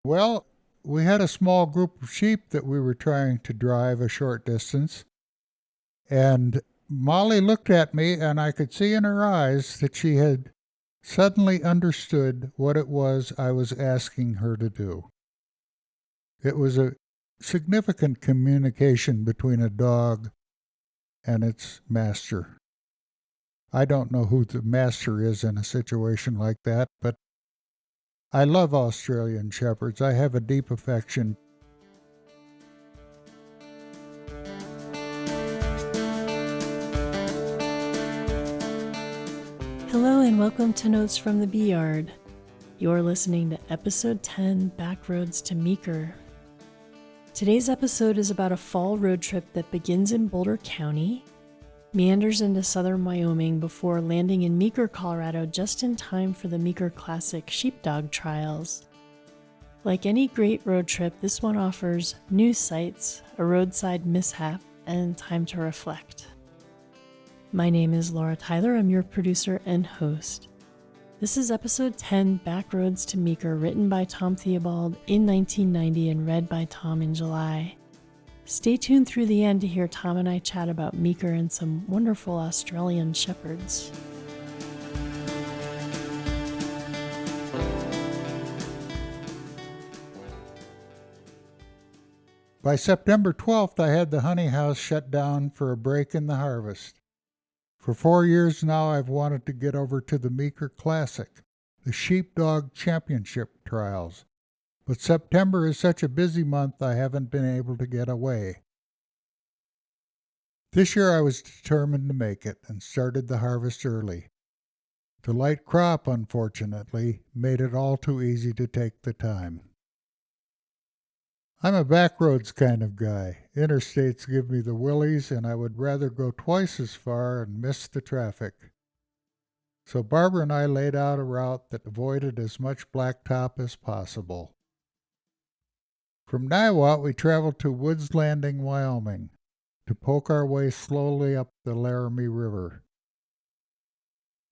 Well, we had a small group of sheep that we were trying to drive a short distance, and Molly looked at me, and I could see in her eyes that she had suddenly understood what it was I was asking her to do. It was a significant communication between a dog and its master. I don't know who the master is in a situation like that, but I love Australian Shepherds. I have a deep affection. Hello and welcome to Notes from the Beeyard. You're listening to episode 10, Backroads to Meeker. Today's episode is about a fall road trip that begins in Boulder County, meanders into southern Wyoming before landing in Meeker, Colorado just in time for the Meeker Classic Sheepdog Trials. Like any great road trip, this one offers new sights, a roadside mishap, and time to reflect. My name is Laura Tyler. I'm your producer and host. This is episode 10, Backroads to Meeker, written by Tom Theobald in 1990 and read by Tom in July. Stay tuned through the end to hear Tom and I chat about Meeker and some wonderful Australian shepherds. By September 12th, I had the honey house shut down for a break in the harvest. For 4 years now, I've wanted to get over to the Meeker Classic, the Sheepdog Championship Trials. But September is such a busy month, I haven't been able to get away. This year I was determined to make it and started the harvest early. The light crop, unfortunately, made it all too easy to take the time. I'm a backroads kind of guy. Interstates give me the willies, and I would rather go twice as far and miss the traffic. So Barbara and I laid out a route that avoided as much blacktop as possible. From Niwot, we traveled to Woods Landing, Wyoming, to poke our way slowly up the Laramie River.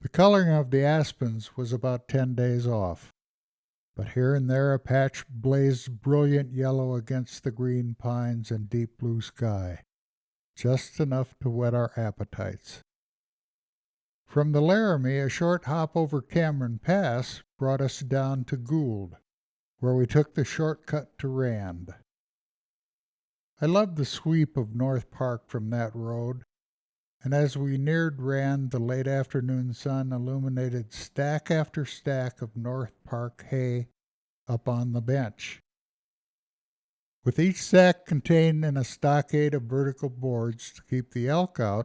The coloring of the aspens was about 10 days off, but here and there a patch blazed brilliant yellow against the green pines and deep blue sky, just enough to whet our appetites. From the Laramie, a short hop over Cameron Pass brought us down to Gould, where we took the shortcut to Rand. I loved the sweep of North Park from that road, and as we neared Rand, the late afternoon sun illuminated stack after stack of North Park hay up on the bench. With each stack contained in a stockade of vertical boards to keep the elk out,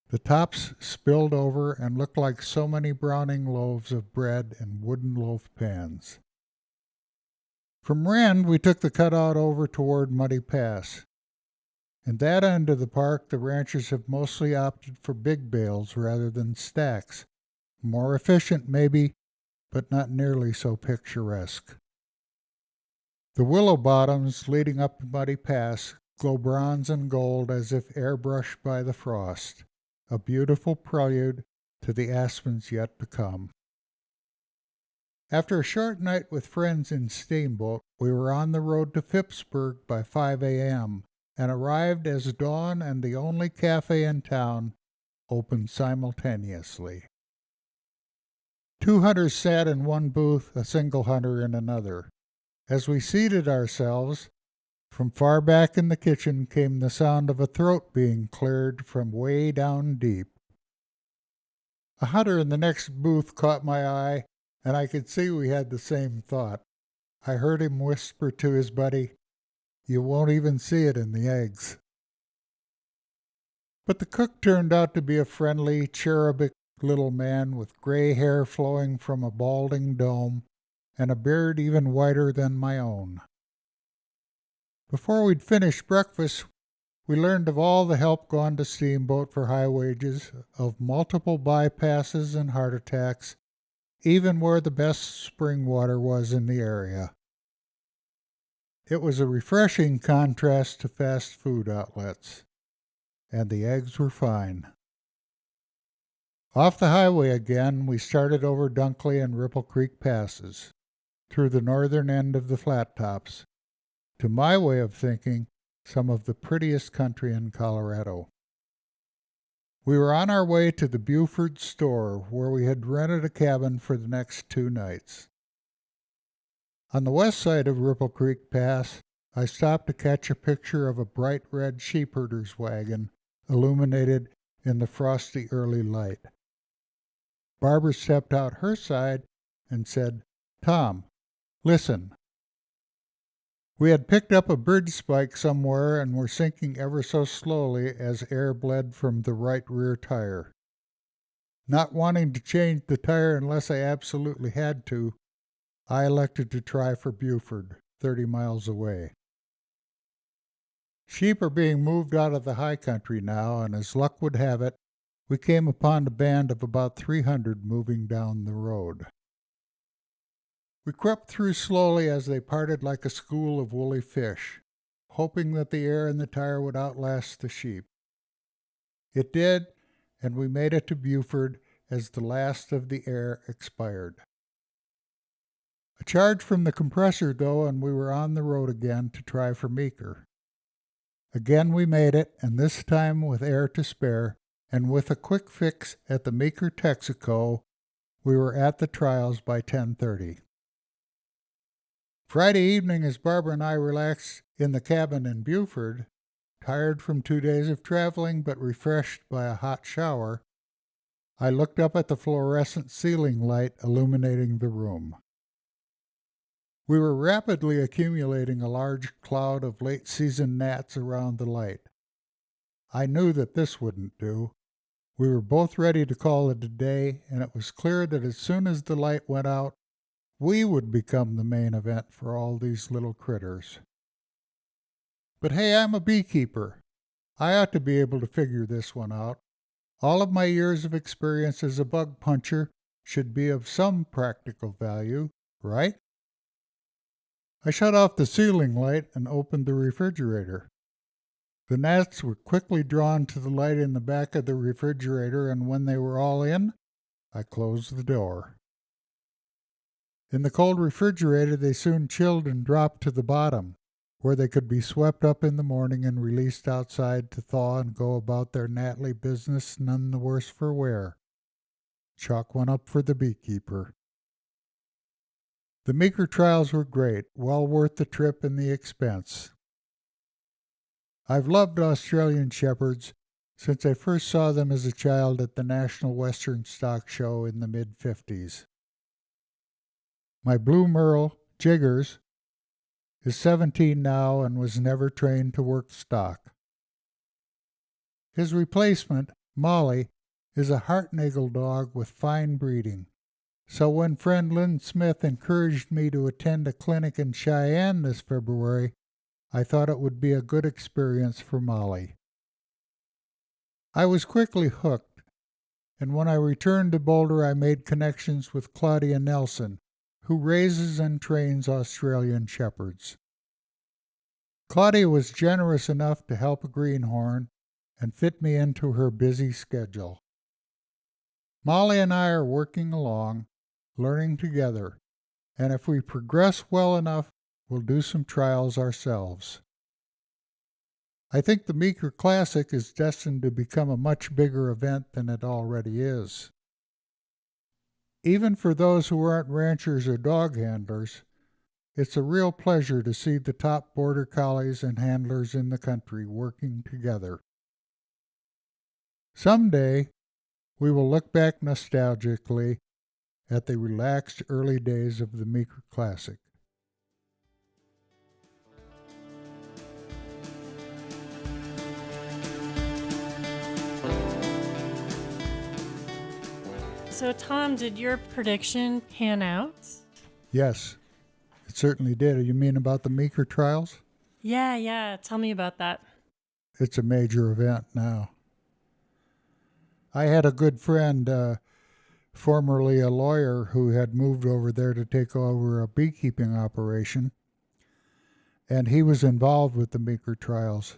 the tops spilled over and looked like so many browning loaves of bread in wooden loaf pans. From Rand, we took the cutout over toward Muddy Pass. In that end of the park, the ranchers have mostly opted for big bales rather than stacks. More efficient, maybe, but not nearly so picturesque. The willow bottoms leading up to Muddy Pass glow bronze and gold as if airbrushed by the frost, a beautiful prelude to the aspens yet to come. After a short night with friends in Steamboat, we were on the road to Phippsburg by 5 a.m. and arrived as dawn and the only cafe in town opened simultaneously. 2 hunters sat in one booth, a single hunter in another. As we seated ourselves, from far back in the kitchen came the sound of a throat being cleared from way down deep. A hunter in the next booth caught my eye, and I could see we had the same thought. I heard him whisper to his buddy, "You won't even see it in the eggs." But the cook turned out to be a friendly, cherubic little man with gray hair flowing from a balding dome and a beard even whiter than my own. Before we'd finished breakfast, we learned of all the help gone to Steamboat for high wages, of multiple bypasses and heart attacks, even where the best spring water was in the area. It was a refreshing contrast to fast food outlets, and the eggs were fine. Off the highway again, we started over Dunkley and Ripple Creek passes. through the northern end of the flat tops. To my way of thinking, some of the prettiest country in Colorado. We were on our way to the Buford store, where we had rented a cabin for the next 2 nights. On the west side of Ripple Creek Pass, I stopped to catch a picture of a bright red sheepherder's wagon illuminated in the frosty early light. Barbara stepped out her side and said, "Tom, listen." We had picked up a bridge spike somewhere and were sinking ever so slowly as air bled from the right rear tire. Not wanting to change the tire unless I absolutely had to, I elected to try for Buford, 30 miles away. Sheep are being moved out of the high country now, and as luck would have it, we came upon a band of about 300 moving down the road. We crept through slowly as they parted like a school of woolly fish, hoping that the air in the tire would outlast the sheep. It did, and we made it to Buford as the last of the air expired. A charge from the compressor, though, and we were on the road again to try for Meeker. Again we made it, and this time with air to spare, and with a quick fix at the Meeker Texaco, we were at the trials by 10:30. Friday evening, as Barbara and I relaxed in the cabin in Buford, tired from 2 days of traveling but refreshed by a hot shower, I looked up at the fluorescent ceiling light illuminating the room. We were rapidly accumulating a large cloud of late-season gnats around the light. I knew that this wouldn't do. We were both ready to call it a day, and it was clear that as soon as the light went out, we would become the main event for all these little critters. But hey, I'm a beekeeper. I ought to be able to figure this one out. All of my years of experience as a bug puncher should be of some practical value, right? I shut off the ceiling light and opened the refrigerator. The gnats were quickly drawn to the light in the back of the refrigerator, and when they were all in, I closed the door. In the cold refrigerator, they soon chilled and dropped to the bottom, where they could be swept up in the morning and released outside to thaw and go about their gnatly business none the worse for wear. Chalk one up for the beekeeper. The Meeker trials were great, well worth the trip and the expense. I've loved Australian Shepherds since I first saw them as a child at the National Western Stock Show in the mid-50s. My blue merle, Jiggers, is 17 now and was never trained to work stock. His replacement, Molly, is a Hartnagel dog with fine breeding. So when friend Lynn Smith encouraged me to attend a clinic in Cheyenne this February, I thought it would be a good experience for Molly. I was quickly hooked, and when I returned to Boulder, I made connections with Claudia Nelson, who raises and trains Australian Shepherds. Claudia was generous enough to help a greenhorn and fit me into her busy schedule. Molly and I are working along, learning together, and if we progress well enough, we'll do some trials ourselves. I think the Meeker Classic is destined to become a much bigger event than it already is. Even for those who aren't ranchers or dog handlers, it's a real pleasure to see the top border collies and handlers in the country working together. Someday, we will look back nostalgically at the relaxed early days of the Meeker Classic. So, Tom, did your prediction pan out? Yes, it certainly did. You mean about the Meeker trials? Yeah. Tell me about that. It's a major event now. I had a good friend, formerly a lawyer, who had moved over there to take over a beekeeping operation, and he was involved with the Meeker trials.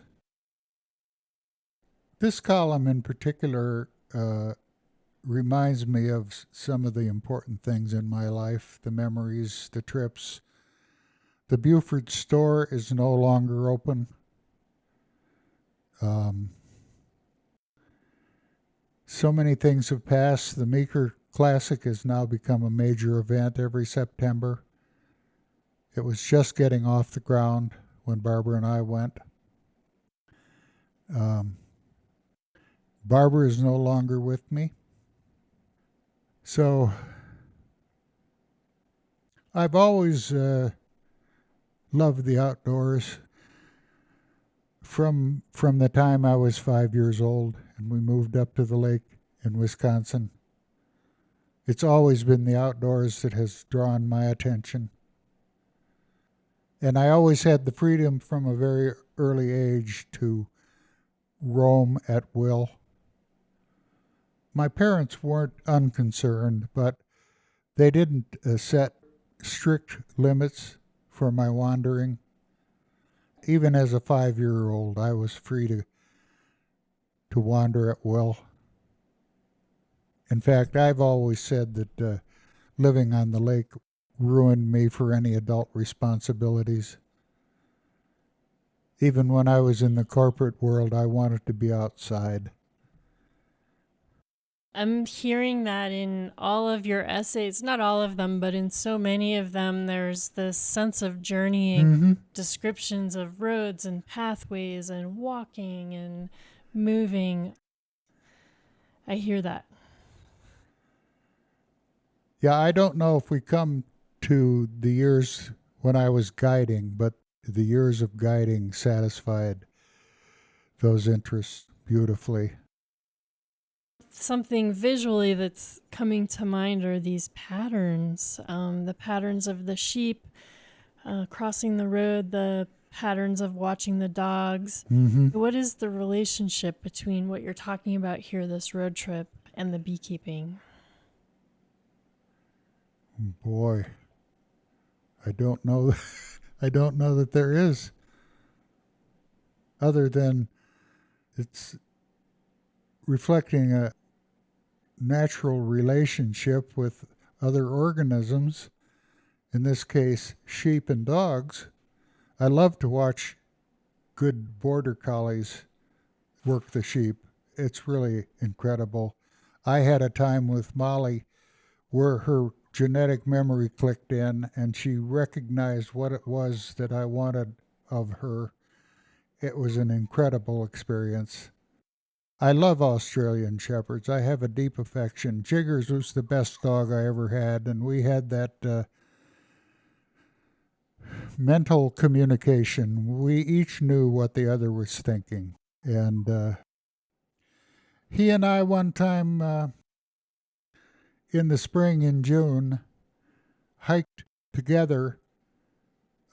This column in particular reminds me of some of the important things in my life, the memories, the trips. The Buford store is no longer open. So many things have passed. The Meeker Classic has now become a major event every September. It was just getting off the ground when Barbara and I went. Barbara is no longer with me. So I've always loved the outdoors from the time I was 5 years old and we moved up to the lake in Wisconsin. It's always been the outdoors that has drawn my attention. And I always had the freedom from a very early age to roam at will. My parents weren't unconcerned, but they didn't set strict limits for my wandering. Even as a 5-year-old, I was free to wander at will. In fact, I've always said that living on the lake ruined me for any adult responsibilities. Even when I was in the corporate world, I wanted to be outside. I'm hearing that in all of your essays, not all of them, but in so many of them, there's this sense of journeying, descriptions of roads and pathways and walking and moving. I hear that. Yeah, I don't know if we come to the years when I was guiding, but the years of guiding satisfied those interests beautifully. Something visually that's coming to mind are these patterns, the patterns of the sheep crossing the road, the patterns of watching the dogs. What is the relationship between what you're talking about here, this road trip, and the beekeeping? Boy, I don't know. I don't know that there is, other than it's reflecting a natural relationship with other organisms, in this case, sheep and dogs. I love to watch good border collies work the sheep. It's really incredible. I had a time with Molly where her genetic memory clicked in and she recognized what it was that I wanted of her. It was an incredible experience. I love Australian Shepherds. I have a deep affection. Jiggers was the best dog I ever had, and we had that mental communication. We each knew what the other was thinking. And he and I one time in the spring in June hiked together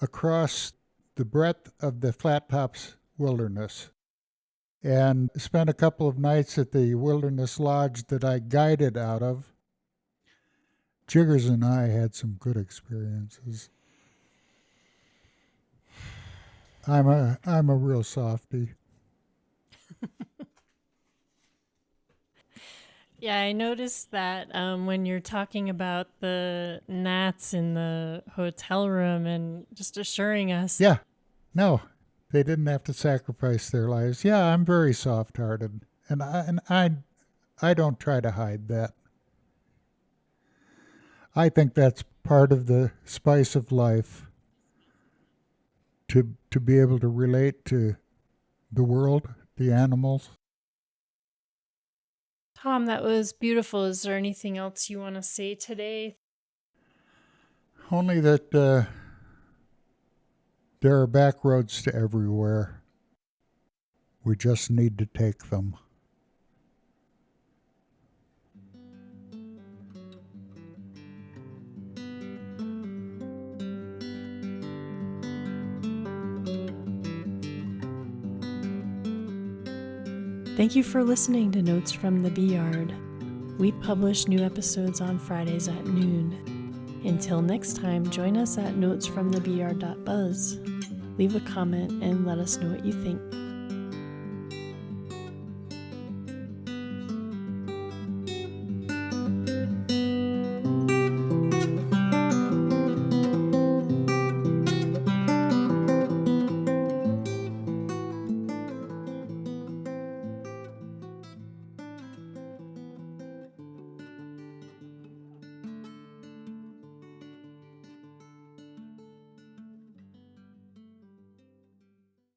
across the breadth of the Flat Tops Wilderness and spent a couple of nights at the wilderness lodge that I guided out of. Jiggers and I had some good experiences. I'm a real softie. Yeah, I noticed that when you're talking about the gnats in the hotel room and just assuring us. Yeah, no, they didn't have to sacrifice their lives. Yeah, I'm very soft-hearted, and I don't try to hide that. I think that's part of the spice of life, to be able to relate to the world, the animals. Tom, that was beautiful. Is there anything else you want to say today? Only that there are back roads to everywhere. We just need to take them. Thank you for listening to Notes from the Beeyard. We publish new episodes on Fridays at noon. Until next time, join us at notesfromthebeeyard.buzz. Leave a comment and let us know what you think.